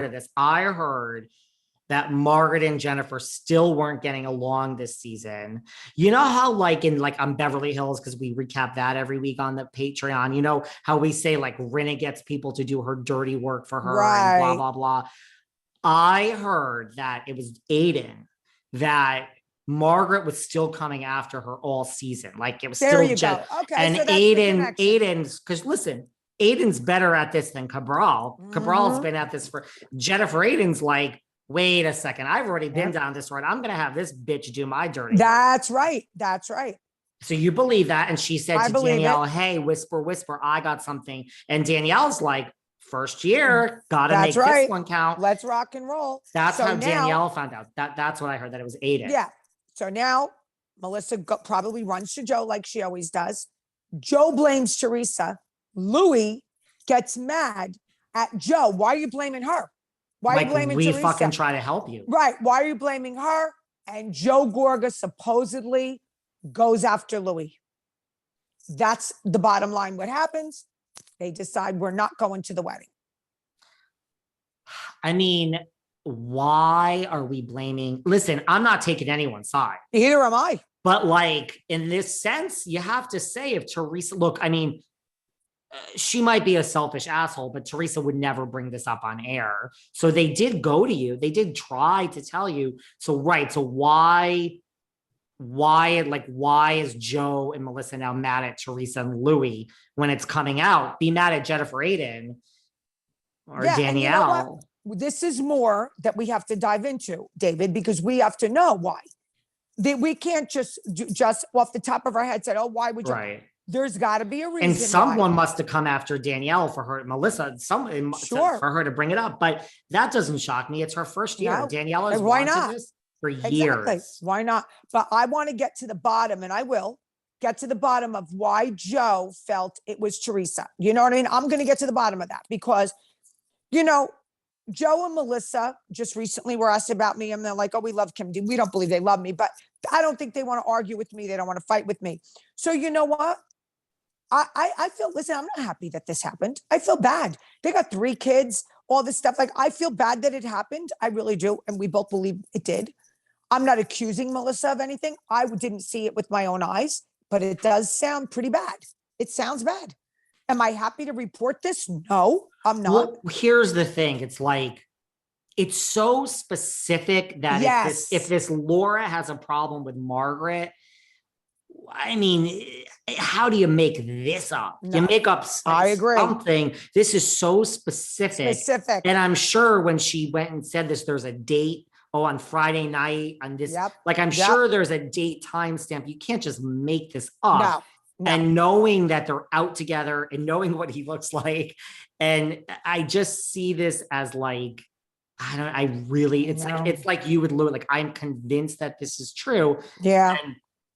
of this. I heard that Margaret and Jennifer still weren't getting along this season. You know how like in like on Beverly Hills, because we recap that every week on the Patreon, you know how we say like Rinna gets people to do her dirty work for her and blah, blah, blah. I heard that it was Aiden that Margaret was still coming after her all season. Like it was There still you Jen. go. Okay, And so that's the connection. Aiden's, because listen, Aiden's better at this than Cabral. Cabral's been at this for Jennifer. Aiden's like, wait a second, I've already been down this road. I'm going to have this bitch do my dirty work. That's right. That's right. So you believe that? And she said I to believe Danielle, it. hey, whisper, whisper, I got something. And Danielle's like, first year, gotta That's make right. this one count. Let's rock and roll. That's So how now- Danielle found out. That's what I heard, that it was Aiden. Yeah. So now Melissa probably runs to Joe like she always does. Joe blames Teresa. Louis gets mad at Joe. Why are you blaming her? Why are you blaming Teresa? We fucking try to help you. Right. Why are you blaming her? And Joe Gorga supposedly goes after Louis. That's the bottom line. What happens? They decide we're not going to the wedding. I mean, why are we blaming? Listen, I'm not taking anyone's side. Neither am I. But like in this sense, you have to say if Teresa, look, I mean, she might be a selfish asshole, but Teresa would never bring this up on air. So they did go to you. They did try to tell you. So, right. So why is Joe and Melissa now mad at Teresa and Louis when it's coming out? Be mad at Jennifer Aiden or Danielle. You know what? This is more that we have to dive into, David, because we have to know why. We can't just off the top of our head say, oh, why would you? Right. There's got to be a reason. And someone must have come after Danielle for her, Melissa, for her to bring it up. But that doesn't shock me. It's her first year. No. Danielle has Why wanted not? this for years. Exactly. Why not? But I want to get to the bottom, and I will get to the bottom of why Joe felt it was Teresa. You know what I mean? I'm going to get to the bottom of that because, you know, Joe and Melissa just recently were asked about me, and they're like, oh, we love Kim. We don't believe they love me, but I don't think they want to argue with me. They don't want to fight with me. So you know what? I feel, listen, I'm not happy that this happened. I feel bad. They got 3 kids, all this stuff. Like, I feel bad that it happened. I really do. And we both believe it did. I'm not accusing Melissa of anything. I didn't see it with my own eyes, but it does sound pretty bad. It sounds bad. Am I happy to report this? No, I'm not. Well, here's the thing. It's like, it's so specific that if this Laura has a problem with Margaret, I mean, how do you make this up? No, you make up something. This is so specific. And I'm sure when she went and said this, there's a date. Oh, on Friday night on this. Yep. Like, I'm sure there's a date timestamp. You can't just make this up. No. And knowing that they're out together and knowing what he looks like. And I just see this as like, it's like you would Lou, like, I'm convinced that this is true. Yeah.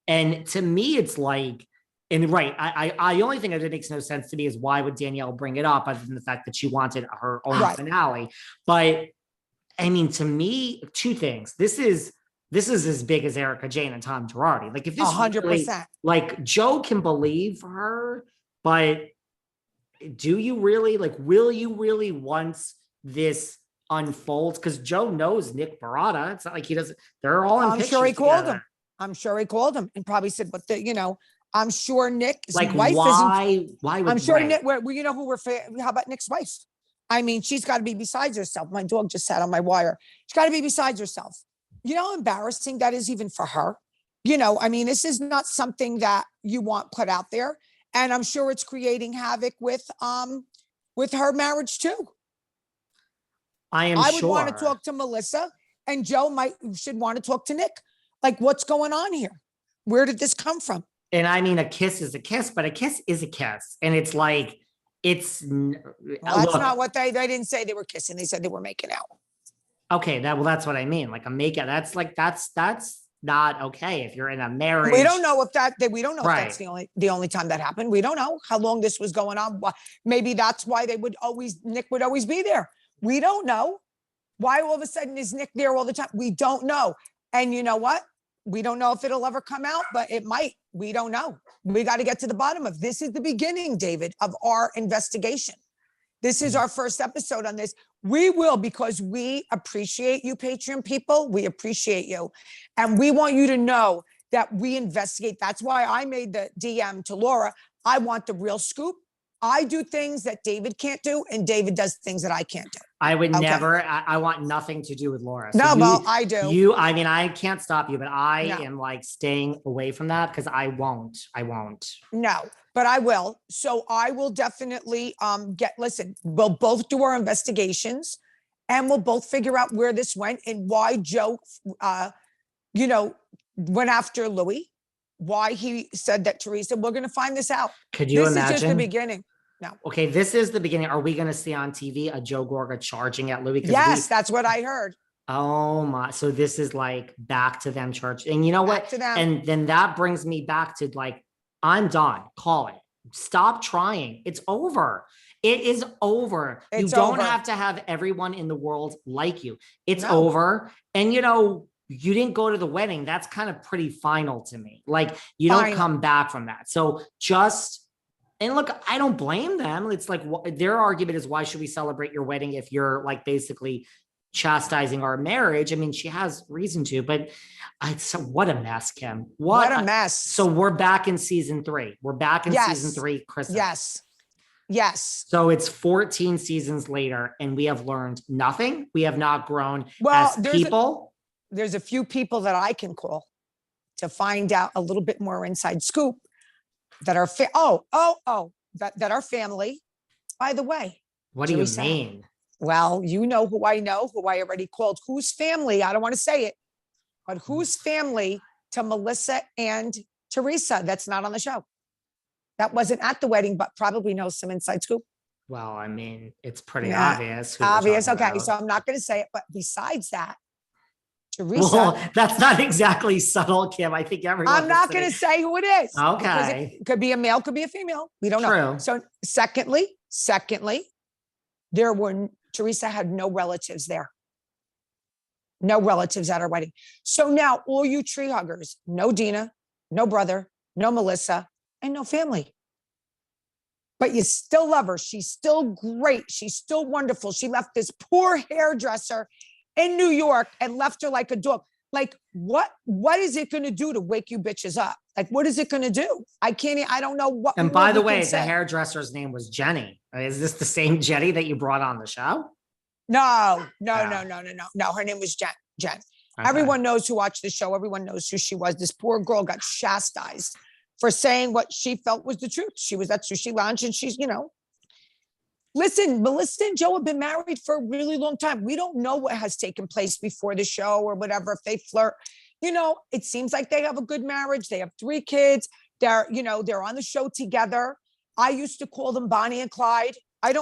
And to me, it's like, and right, I only thing that makes no sense to me is why would Danielle bring it up other than the fact that she wanted her own finale. But I mean, to me, 2 things. This is as big as Erica Jane and Tom Girardi. Like, if this 100%, really, like, Joe can believe her, but do you really, like, will you really once this unfolds? Because Joe knows Nick Barada. It's not like he doesn't. They're all in. I'm sure he called him. I'm sure he called him and probably said, "But I'm sure Nick's like, wife isn't." Why would I'm sure Nick? You know who how about Nick's wife? I mean, she's got to be besides herself. My dog just sat on my wire. She's got to be besides herself. You know how embarrassing that is even for her? You know, I mean, this is not something that you want put out there. And I'm sure it's creating havoc with her marriage too. I would want to talk to Melissa, and Joe should want to talk to Nick. Like, what's going on here? Where did this come from? And I mean, a kiss is a kiss, but a kiss is a kiss. And it's like, that's not what they didn't say they were kissing. They said they were making out. Okay, that's what I mean. Like, a makeout. That's not okay if you're in a marriage. We don't know if that's the only time that happened. We don't know how long this was going on. Maybe that's why Nick would always be there. We don't know. Why all of a sudden is Nick there all the time? We don't know. And you know what? We don't know if it'll ever come out, but it might. We don't know. We got to get to the bottom of this. Is the beginning, David, of our investigation. This is our first episode on this. We will, because we appreciate you, Patreon people. We appreciate you. And we want you to know that we investigate. That's why I made the DM to Laura. I want the real scoop. I do things that David can't do, and David does things that I can't do. I would never, I want nothing to do with Laura. So well, I do. I mean, I can't stop you, but I am like staying away from that because I won't. No, but I will. So I will definitely listen, we'll both do our investigations and we'll both figure out where this went and why Joe, went after Louis, why he said that Teresa, we're going to find this out. Could you imagine? This is just the beginning. No. Okay, this is the beginning. Are we going to see on TV a Joe Gorga charging at Louis? Yes, that's what I heard. Oh my. So this is like back to them church. And you know what? And then that brings me back to like, I'm done. Call it. Stop trying. It's over. It is over. You don't have to have everyone in the world like you. It's over. And you didn't go to the wedding. That's kind of pretty final to me. Like you don't come back from that. So and look, I don't blame them. It's like their argument is, why should we celebrate your wedding if you're like basically chastising our marriage? I mean, she has reason to, but what a mess, Kim. What a mess. So we're back in season 3. We're back in season 3, Chris. Yes. So it's 14 seasons later and we have learned nothing. We have not grown as people. There's a few people that I can call to find out a little bit more inside scoop that are that are family. By the way, what do you mean? Well, you know who I already called. Whose family? I don't want to say it, but whose family to Melissa and Teresa that's not on the show? That wasn't at the wedding, but probably knows some inside scoop. Well, I mean, it's pretty obvious. Okay, so I'm not going to say it, but besides that, Teresa. Well, that's not exactly subtle, Kim. I think everyone. I'm not going to say who it is. Okay. It could be a male, could be a female. We don't know. So secondly, Teresa had no relatives there. No relatives at her wedding. So now all you tree huggers, no Dina, no brother, no Melissa, and no family. But you still love her. She's still great. She's still wonderful. She left this poor hairdresser in New York and left her like a dog. Like, what is it going to do to wake you bitches up? Like, what is it going to do? I don't know what. And by the way, the hairdresser's name was Jenny. Is this the same Jenny that you brought on the show? No. Her name was Jen. Okay. Everyone knows who watched the show. Everyone knows who she was. This poor girl got chastised for saying what she felt was the truth. That's who she launched. And she's, listen, Melissa and Joe have been married for a really long time. We don't know what has taken place before the show or whatever, if they flirt. It seems like they have a good marriage. They have 3 kids. They're on the show together. I used to call them Bonnie and Clyde.